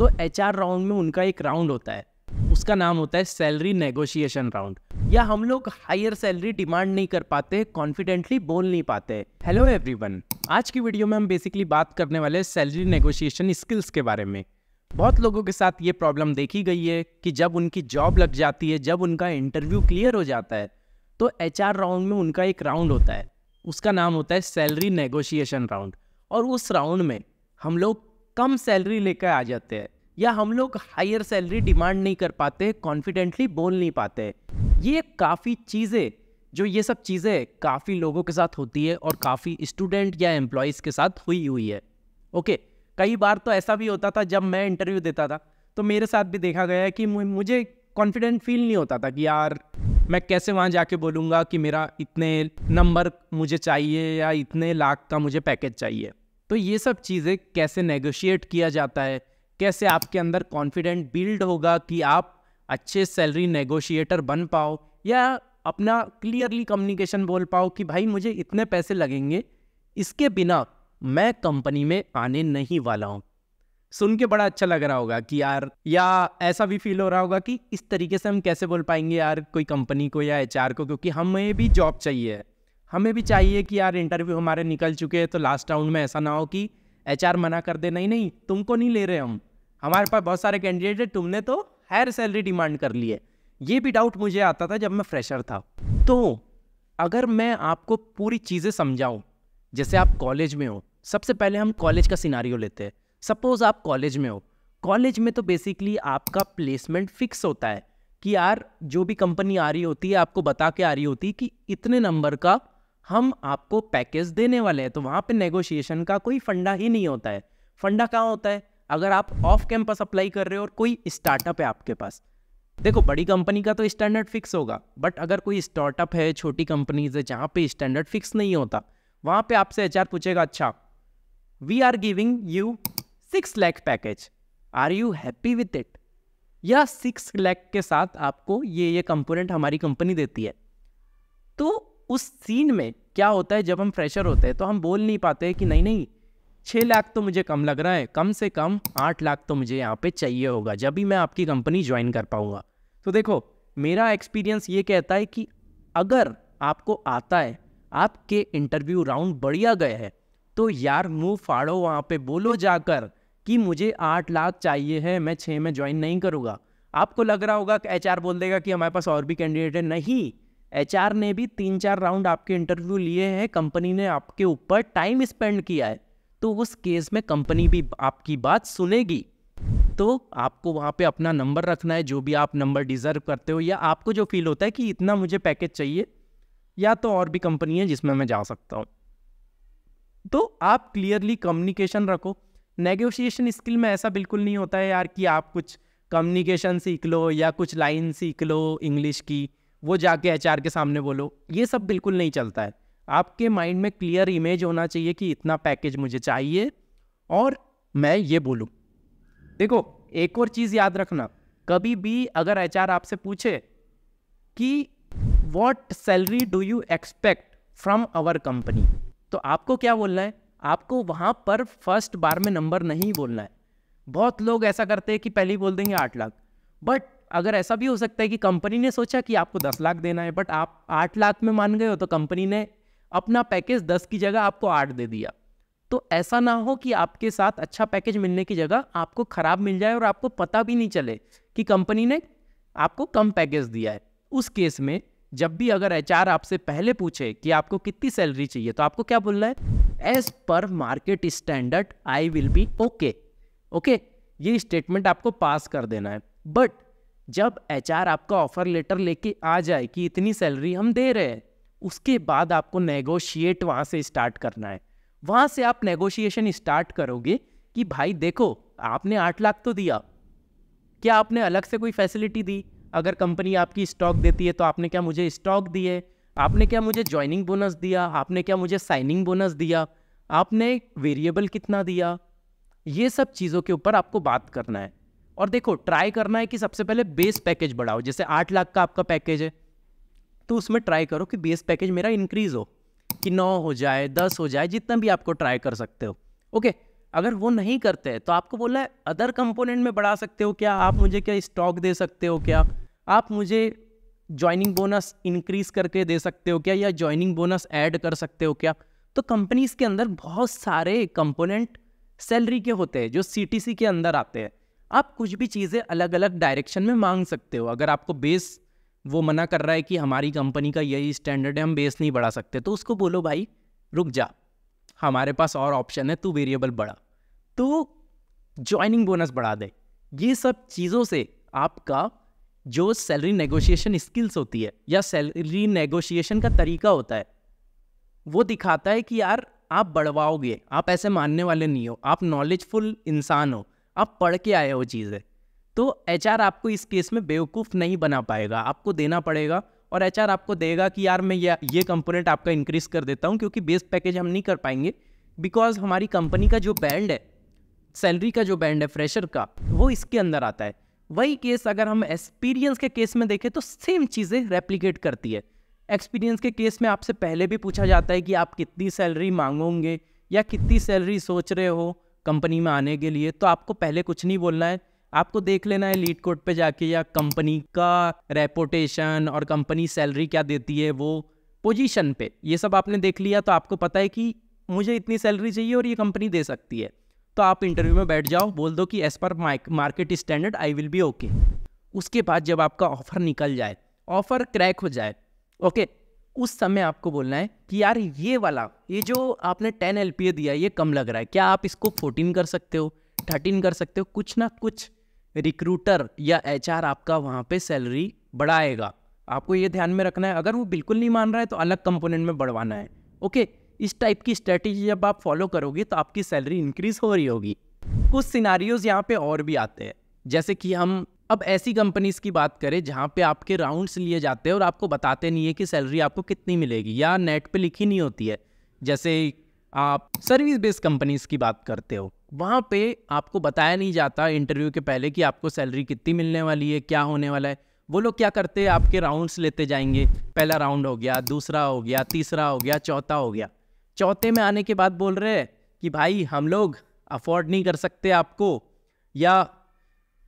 तो HR round में उनका एक राउंड होता है, उसका नाम होता है सैलरी नेगोशिएशन राउंड। या हम लोग हायर सैलरी डिमांड नहीं कर पाते, कॉन्फिडेंटली बोल नहीं पाते। हेलो एवरीवन, आज की वीडियो में हम बेसिकली बात करने वाले हैं सैलरी नेगोशिएशन स्किल्स के बारे में। बहुत लोगों के साथ ये प्रॉब्लम देखी गई है कि जब उनकी जॉब लग जाती है, जब उनका इंटरव्यू क्लियर हो जाता है, तो एचआर राउंड में उनका एक राउंड होता है, उसका नाम होता है सैलरी नेगोशिएशन राउंड। और उस राउंड में हम लोग कम सैलरी लेकर आ जाते हैं या हम लोग हायर सैलरी डिमांड नहीं कर पाते, कॉन्फिडेंटली बोल नहीं पाते। ये काफ़ी चीज़ें ये सब चीज़ें काफ़ी लोगों के साथ होती है और काफ़ी स्टूडेंट या एम्प्लॉयज़ के साथ हुई है। ओके, कई बार तो ऐसा भी होता था, जब मैं इंटरव्यू देता था तो मेरे साथ भी देखा गया है कि मुझे कॉन्फिडेंट फील नहीं होता था कि यार मैं कैसे वहाँ जाके बोलूँगा कि मेरा इतने नंबर मुझे चाहिए या इतने लाख का मुझे पैकेज चाहिए। तो ये सब चीज़ें कैसे नेगोशिएट किया जाता है, कैसे आपके अंदर कॉन्फिडेंट बिल्ड होगा कि आप अच्छे सैलरी नेगोशिएटर बन पाओ या अपना क्लियरली कम्युनिकेशन बोल पाओ कि भाई मुझे इतने पैसे लगेंगे, इसके बिना मैं कंपनी में आने नहीं वाला हूँ। सुन के बड़ा अच्छा लग रहा होगा कि यार, या ऐसा भी फील हो रहा होगा कि इस तरीके से हम कैसे बोल पाएंगे यार कोई कंपनी को या एचआर को, क्योंकि हमें भी जॉब चाहिए, हमें भी चाहिए कि यार इंटरव्यू हमारे निकल चुके हैं तो लास्ट राउंड में ऐसा ना हो कि एचआर मना कर दे, नहीं नहीं तुमको नहीं ले रहे हम, हमारे पास बहुत सारे कैंडिडेट है, तुमने तो हायर सैलरी डिमांड कर ली है। ये भी डाउट मुझे आता था जब मैं फ्रेशर था। तो अगर मैं आपको पूरी चीज़ें समझाऊं, जैसे आप कॉलेज में हो, सबसे पहले हम कॉलेज का सिनारियो लेते हैं। सपोज आप कॉलेज में हो, कॉलेज में तो बेसिकली आपका प्लेसमेंट फिक्स होता है कि यार जो भी कंपनी आ रही होती है आपको बता के आ रही होती है कि इतने नंबर का हम आपको पैकेज देने वाले हैं। तो वहाँ पे नेगोशिएशन का कोई फंडा ही नहीं होता है। फंडा कहाँ होता है? अगर आप ऑफ कैंपस अप्लाई कर रहे हो और कोई स्टार्टअप है आपके पास, देखो बड़ी कंपनी का तो स्टैंडर्ड फिक्स होगा, बट अगर कोई स्टार्टअप है, छोटी कंपनीज है जहाँ पे स्टैंडर्ड फिक्स नहीं होता, वहाँ पे आपसे एचआर पूछेगा, अच्छा we are giving you 6 lakh package, are you happy with it? या 6 लाख के साथ आपको ये कंपोनेंट हमारी कंपनी देती है। तो उस सीन में क्या होता है, जब हम फ्रेशर होते हैं तो हम बोल नहीं पाते कि नहीं नहीं 6 लाख तो मुझे कम लग रहा है, कम से कम 8 लाख तो मुझे यहाँ पे चाहिए होगा जब भी मैं आपकी कंपनी ज्वाइन कर पाऊंगा। तो देखो मेरा एक्सपीरियंस ये कहता है कि अगर आपको आता है, आपके इंटरव्यू राउंड बढ़िया गए हैं, तो यार मुंह फाड़ो, वहाँ पे बोलो जाकर कि मुझे 8 लाख चाहिए है, मैं 6 में ज्वाइन नहीं करूँगा। आपको लग रहा होगा कि एचआर बोल देगा कि हमारे पास और भी कैंडिडेट है। नहीं, एचआर ने भी 3-4 राउंड आपके इंटरव्यू लिए हैं, कंपनी ने आपके ऊपर टाइम स्पेंड किया है, तो उस केस में कंपनी भी आपकी बात सुनेगी। तो आपको वहाँ पे अपना नंबर रखना है, जो भी आप नंबर डिजर्व करते हो, या आपको जो फील होता है कि इतना मुझे पैकेज चाहिए, या तो और भी कंपनी है जिसमें मैं जा सकता हूँ। तो आप क्लियरली कम्युनिकेशन रखो। नेगोशिएशन स्किल में ऐसा बिल्कुल नहीं होता है यार कि आप कुछ कम्युनिकेशन सीख लो या कुछ लाइन सीख लो इंग्लिश की, वो जाके एचआर के सामने बोलो, ये सब बिल्कुल नहीं चलता है। आपके माइंड में क्लियर इमेज होना चाहिए कि इतना पैकेज मुझे चाहिए और मैं ये बोलूँ। देखो एक और चीज़ याद रखना, कभी भी अगर एचआर आपसे पूछे कि what salary do you expect from our company, तो आपको क्या बोलना है? आपको वहाँ पर फर्स्ट बार में नंबर नहीं बोलना है। बहुत लोग ऐसा करते हैं कि पहले ही बोल देंगे 8 लाख, बट अगर ऐसा भी हो सकता है कि कंपनी ने सोचा कि आपको 10 लाख देना है, बट आप 8 लाख में मान गए हो, तो कंपनी ने अपना पैकेज 10 की जगह आपको 8 दे दिया। तो ऐसा ना हो कि आपके साथ अच्छा पैकेज मिलने की जगह आपको खराब मिल जाए और आपको पता भी नहीं चले कि कंपनी ने आपको कम पैकेज दिया है। उस केस में जब भी अगर एचआर आपसे पहले पूछे कि आपको कितनी सैलरी चाहिए, तो आपको क्या बोलना है? As per market standard I will be okay. Okay, ये स्टेटमेंट आपको पास कर देना है। बट जब एचआर आपका ऑफर लेटर लेके आ जाए कि इतनी सैलरी हम दे रहे हैं, उसके बाद आपको नेगोशिएट वहाँ से स्टार्ट करना है। वहाँ से आप नेगोशिएशन स्टार्ट करोगे कि भाई देखो आपने 8 लाख तो दिया, क्या आपने अलग से कोई फैसिलिटी दी? अगर कंपनी आपकी स्टॉक देती है तो आपने क्या मुझे स्टॉक दिए? आपने क्या मुझे ज्वाइनिंग बोनस दिया? आपने क्या मुझे साइनिंग बोनस दिया? आपने वेरिएबल कितना दिया? ये सब चीज़ों के ऊपर आपको बात करना है। और देखो ट्राई करना है कि सबसे पहले बेस पैकेज बढ़ाओ। जैसे 8 लाख का आपका पैकेज है, तो उसमें ट्राई करो कि बेस पैकेज मेरा इंक्रीज हो, कि 9 हो जाए, 10 हो जाए, जितना भी आपको ट्राई कर सकते हो। ओके, अगर वो नहीं करते तो आपको बोला है अदर कंपोनेंट में बढ़ा सकते हो क्या, आप मुझे क्या स्टॉक दे सकते हो क्या, आप मुझे ज्वाइनिंग बोनस इंक्रीज करके दे सकते हो क्या, या ज्वाइनिंग बोनस ऐड कर सकते हो क्या। तो कंपनीज के अंदर बहुत सारे कंपोनेंट सैलरी के होते हैं जो सीटीसी के अंदर आते हैं। आप कुछ भी चीज़ें अलग अलग डायरेक्शन में मांग सकते हो। अगर आपको बेस वो मना कर रहा है कि हमारी कंपनी का यही स्टैंडर्ड है, हम बेस नहीं बढ़ा सकते, तो उसको बोलो भाई रुक जा, हमारे पास और ऑप्शन है, तू वेरिएबल बढ़ा, तो ज्वाइनिंग बोनस बढ़ा दे। ये सब चीज़ों से आपका जो सैलरी नेगोशिएशन स्किल्स होती है या सैलरी नेगोशिएशन का तरीका होता है वो दिखाता है कि यार आप बढ़वाओगे, आप ऐसे मानने वाले नहीं हो, आप नॉलेजफुल इंसान हो, आप पढ़ के आए हो चीज़ें। तो एचआर आपको इस केस में बेवकूफ़ नहीं बना पाएगा, आपको देना पड़ेगा। और एचआर आपको देगा कि यार मैं ये कंपोनेंट आपका इंक्रीज कर देता हूँ क्योंकि बेस पैकेज हम नहीं कर पाएंगे, बिकॉज हमारी कंपनी का जो बैंड है, सैलरी का जो बैंड है फ्रेशर का, वो इसके अंदर आता है। वही केस अगर हम एक्सपीरियंस के केस में देखें तो सेम चीज़ें रेप्लिकेट करती है। एक्सपीरियंस के केस में आपसे पहले भी पूछा जाता है कि आप कितनी सैलरी मांगोगे या कितनी सैलरी सोच रहे हो कंपनी में आने के लिए। तो आपको पहले कुछ नहीं बोलना है, आपको देख लेना है लीड कोड पे जाके या कंपनी का रेपुटेशन और कंपनी सैलरी क्या देती है वो पोजीशन पे, ये सब आपने देख लिया तो आपको पता है कि मुझे इतनी सैलरी चाहिए और ये कंपनी दे सकती है। तो आप इंटरव्यू में बैठ जाओ, बोल दो कि as per market standard I will be okay. उसके बाद जब आपका ऑफर निकल जाए, ऑफर क्रैक हो जाए, ओके, उस समय आपको बोलना है कि यार ये जो आपने 10 LPA दिया ये कम लग रहा है, क्या आप इसको 14 कर सकते हो, 13 कर सकते हो। कुछ ना कुछ रिक्रूटर या एचआर आपका वहाँ पे सैलरी बढ़ाएगा, आपको ये ध्यान में रखना है। अगर वो बिल्कुल नहीं मान रहा है तो अलग कंपोनेंट में बढ़वाना है। ओके, इस टाइप की स्ट्रेटेजी जब आप फॉलो करोगे तो आपकी सैलरी इंक्रीज हो रही होगी। कुछ सिनारियोज यहाँ पे और भी आते हैं, जैसे कि हम अब ऐसी कंपनीज की बात करें जहाँ पे आपके राउंड्स लिए जाते हैं और आपको बताते नहीं है कि सैलरी आपको कितनी मिलेगी, या नेट पे लिखी नहीं होती है। जैसे आप सर्विस बेस्ड कंपनीज की बात करते हो, वहाँ पे आपको बताया नहीं जाता इंटरव्यू के पहले कि आपको सैलरी कितनी मिलने वाली है, क्या होने वाला है। वो लोग क्या करते हैं, आपके राउंड्स लेते जाएंगे, पहला राउंड हो गया, दूसरा हो गया, तीसरा हो गया, चौथा हो गया। चौथे में आने के बाद बोल रहे हैं कि भाई हम लोग अफोर्ड नहीं कर सकते आपको, या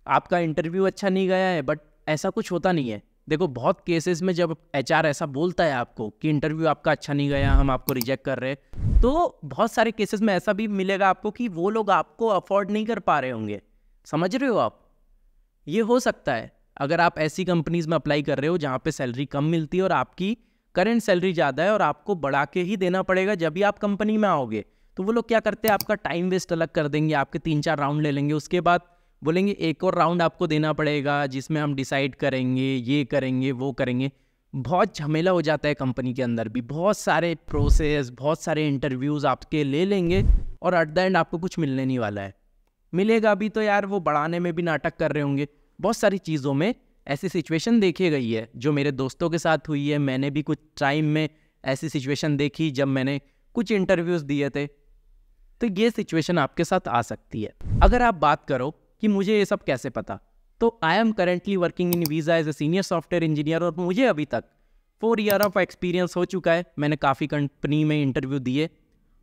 आपका इंटरव्यू अच्छा नहीं गया है। बट ऐसा कुछ होता नहीं है। देखो, बहुत केसेस में जब एचआर ऐसा बोलता है आपको कि इंटरव्यू आपका अच्छा नहीं गया, हम आपको रिजेक्ट कर रहे हैं, तो बहुत सारे केसेस में ऐसा भी मिलेगा आपको कि वो लोग आपको अफोर्ड नहीं कर पा रहे होंगे। समझ रहे हो आप? ये हो सकता है अगर आप ऐसी कंपनीज में अप्लाई कर रहे हो जहाँ पे सैलरी कम मिलती है और आपकी करंट सैलरी ज़्यादा है और आपको बढ़ा के ही देना पड़ेगा जब भी आप कंपनी में आओगे। तो वो लोग क्या करते हैं, आपका टाइम वेस्ट अलग कर देंगे, आपके 3-4 राउंड ले लेंगे, उसके बाद बोलेंगे एक और राउंड आपको देना पड़ेगा जिसमें हम डिसाइड करेंगे, ये करेंगे, वो करेंगे। बहुत झमेला हो जाता है कंपनी के अंदर भी, बहुत सारे प्रोसेस, बहुत सारे इंटरव्यूज़ आपके ले लेंगे और एट द एंड आपको कुछ मिलने नहीं वाला है। मिलेगा भी तो यार वो बढ़ाने में भी नाटक कर रहे होंगे। बहुत सारी चीज़ों में ऐसी सिचुएशन देखी गई है जो मेरे दोस्तों के साथ हुई है। मैंने भी कुछ टाइम में ऐसी सिचुएशन देखी जब मैंने कुछ इंटरव्यूज़ दिए थे। तो ये सिचुएशन आपके साथ आ सकती है। अगर आप बात करो कि मुझे ये सब कैसे पता, तो I am currently working in Visa as a senior software engineer और मुझे अभी तक 4 ईयर ऑफ एक्सपीरियंस हो चुका है। मैंने काफ़ी कंपनी में इंटरव्यू दिए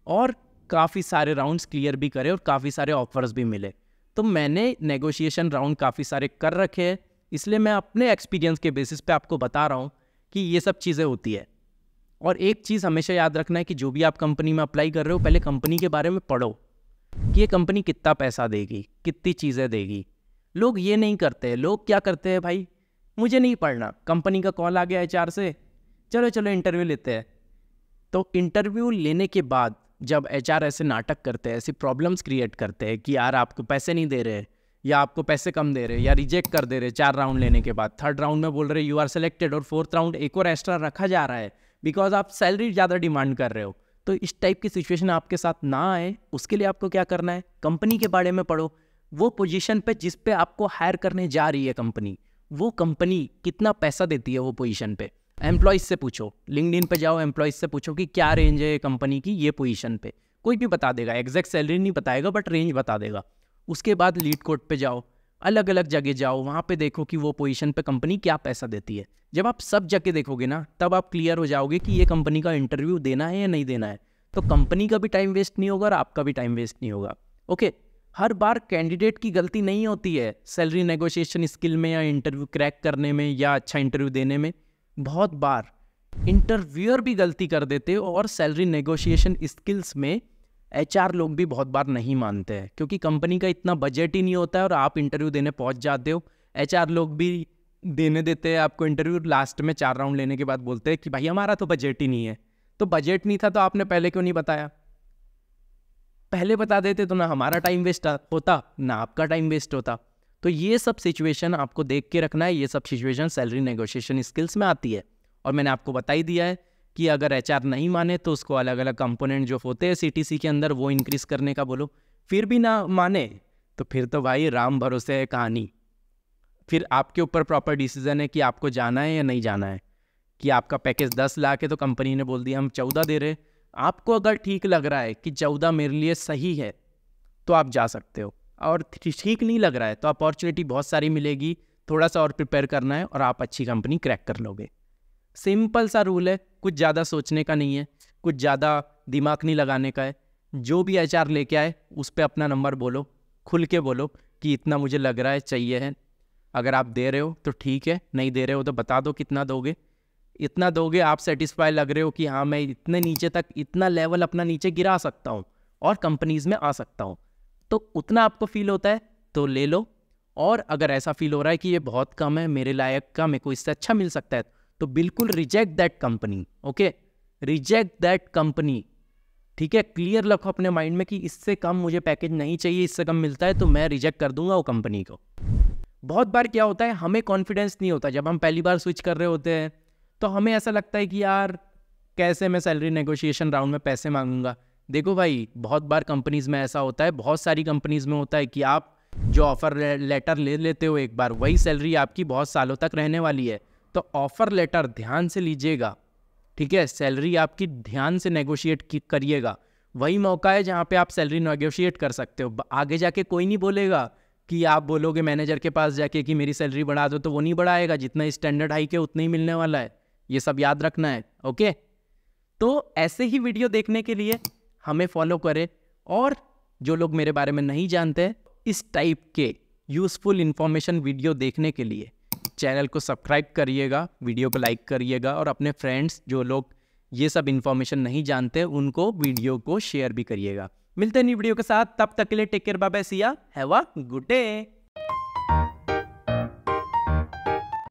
और काफ़ी सारे राउंड्स क्लियर भी करे और काफ़ी सारे ऑफर्स भी मिले। तो मैंने नेगोशिएशन राउंड काफ़ी सारे कर रखे हैं, इसलिए मैं अपने एक्सपीरियंस के बेसिस पे आपको बता रहा हूँ कि ये सब चीज़ें होती है। और एक चीज़ हमेशा याद रखना है कि जो भी आप कंपनी में अप्लाई कर रहे हो, पहले कंपनी के बारे में पढ़ो कि ये कंपनी कितना पैसा देगी, कितनी चीज़ें देगी। लोग ये नहीं करते। लोग क्या करते हैं, भाई मुझे नहीं पढ़ना, कंपनी का कॉल आ गया एचआर से, चलो चलो इंटरव्यू लेते हैं। तो इंटरव्यू लेने के बाद जब एचआर ऐसे नाटक करते हैं, ऐसी प्रॉब्लम्स क्रिएट करते हैं कि यार आपको पैसे नहीं दे रहे, या आपको पैसे कम दे रहे, या रिजेक्ट कर दे रहे 4 राउंड लेने के बाद, 3rd राउंड में बोल रहे यू आर सेलेक्टेड और 4th राउंड एक और एक्स्ट्रा रखा जा रहा है बिकॉज आप सैलरी ज़्यादा डिमांड कर रहे हो। तो इस टाइप की सिचुएशन आपके साथ ना आए, उसके लिए आपको क्या करना है, कंपनी के बारे में पढ़ो। वो पोजीशन पे जिस पे आपको हायर करने जा रही है कंपनी, वो कंपनी कितना पैसा देती है वो पोजीशन पे। एम्प्लॉइज से पूछो, लिंक्डइन पे जाओ, एम्प्लॉइज से पूछो कि क्या रेंज है कंपनी की ये पोजीशन पे। कोई भी बता देगा, एग्जैक्ट सैलरी नहीं बताएगा बट रेंज बता देगा। उसके बाद लीड कोड पे जाओ, अलग अलग जगह जाओ, वहाँ पे देखो कि वो पोजीशन पे कंपनी क्या पैसा देती है। जब आप सब जगह देखोगे ना, तब आप क्लियर हो जाओगे कि ये कंपनी का इंटरव्यू देना है या नहीं देना है। तो कंपनी का भी टाइम वेस्ट नहीं होगा और आपका भी टाइम वेस्ट नहीं होगा। ओके हर बार कैंडिडेट की गलती नहीं होती है सैलरी नेगोशिएशन स्किल में या इंटरव्यू क्रैक करने में या अच्छा इंटरव्यू देने में। बहुत बार इंटरव्यूअर भी गलती कर देते हो और सैलरी नेगोशिएशन स्किल्स में एचआर लोग भी बहुत बार नहीं मानते हैं, क्योंकि कंपनी का इतना बजट ही नहीं होता है और आप इंटरव्यू देने पहुंच जाते हो। एचआर लोग भी देने देते हैं आपको इंटरव्यू, लास्ट में 4 राउंड लेने के बाद बोलते हैं कि भाई हमारा तो बजट ही नहीं है। तो बजट नहीं था तो आपने पहले क्यों नहीं बताया? पहले बता देते तो ना हमारा टाइम वेस्ट होता ना आपका टाइम वेस्ट होता। तो ये सब सिचुएशन आपको देख के रखना है, ये सब सिचुएशन सैलरी नेगोशिएशन स्किल्स में आती है। और मैंने आपको बता ही दिया है कि अगर एचआर नहीं माने तो उसको अलग अलग कंपोनेंट जो होते हैं सीटीसी के अंदर वो इंक्रीज करने का बोलो। फिर भी ना माने तो फिर तो भाई राम भरोसे है कहानी। फिर आपके ऊपर प्रॉपर डिसीजन है कि आपको जाना है या नहीं जाना है। कि आपका पैकेज 10 लाख है तो कंपनी ने बोल दिया हम 14 दे रहे, आपको अगर ठीक लग रहा है कि 14 मेरे लिए सही है तो आप जा सकते हो, और ठीक नहीं लग रहा है तो अपॉर्चुनिटी बहुत सारी मिलेगी, थोड़ा सा और प्रिपेयर करना है और आप अच्छी कंपनी क्रैक कर लोगे। सिंपल सा रूल है, कुछ ज़्यादा सोचने का नहीं है, कुछ ज़्यादा दिमाग नहीं लगाने का है। जो भी एचआर लेके आए उस पर अपना नंबर बोलो, खुल के बोलो कि इतना मुझे लग रहा है चाहिए है। अगर आप दे रहे हो तो ठीक है, नहीं दे रहे हो तो बता दो कितना दोगे। इतना दोगे आप सेटिस्फाई लग रहे हो कि हाँ मैं इतने नीचे तक, इतना लेवल अपना नीचे गिरा सकता हूँ और कंपनीज में आ सकता हूँ, तो उतना आपको फील होता है तो ले लो। और अगर ऐसा फील हो रहा है कि ये बहुत कम है, मेरे लायक का, मेरे को इससे अच्छा मिल सकता है, तो बिल्कुल reject that company. Okay, reject that company. ठीक है, क्लियर रखो अपने माइंड में कि इससे कम मुझे पैकेज नहीं चाहिए, इससे कम मिलता है तो मैं रिजेक्ट कर दूंगा वो कंपनी को। बहुत बार क्या होता है, हमें कॉन्फिडेंस नहीं होता जब हम पहली बार स्विच कर रहे होते हैं, तो हमें ऐसा लगता है कि यार कैसे मैं सैलरी नेगोशिएशन राउंड में पैसे मांगूंगा। देखो भाई, बहुत बार कंपनीज में ऐसा होता है, बहुत सारी कंपनीज में होता है कि आप जो ऑफर लेटर ले लेते हो एक बार, वही सैलरी आपकी बहुत सालों तक रहने वाली है। तो ऑफर लेटर ध्यान से लीजिएगा, ठीक है, सैलरी आपकी ध्यान से नेगोशिएट करिएगा। वही मौका है जहाँ पे आप सैलरी नेगोशिएट कर सकते हो। आगे जाके कोई नहीं बोलेगा कि आप बोलोगे मैनेजर के पास जाके कि मेरी सैलरी बढ़ा दो, तो वो नहीं बढ़ाएगा, जितना स्टैंडर्ड हाइक है उतना ही मिलने वाला है। ये सब याद रखना है। ओके, तो ऐसे ही वीडियो देखने के लिए हमें फॉलो करें, और जो लोग मेरे बारे में नहीं जानते, इस टाइप के यूजफुल इंफॉर्मेशन वीडियो देखने के लिए चैनल को सब्सक्राइब करिएगा, वीडियो को लाइक करिएगा, और अपने फ्रेंड्स जो लोग ये सब इंफॉर्मेशन नहीं जानते उनको वीडियो को शेयर भी करिएगा। मिलते हैं नई वीडियो के साथ, तब तक के लिए टेक केयर, बाय बाय, सी या, हैव अ गुड डे।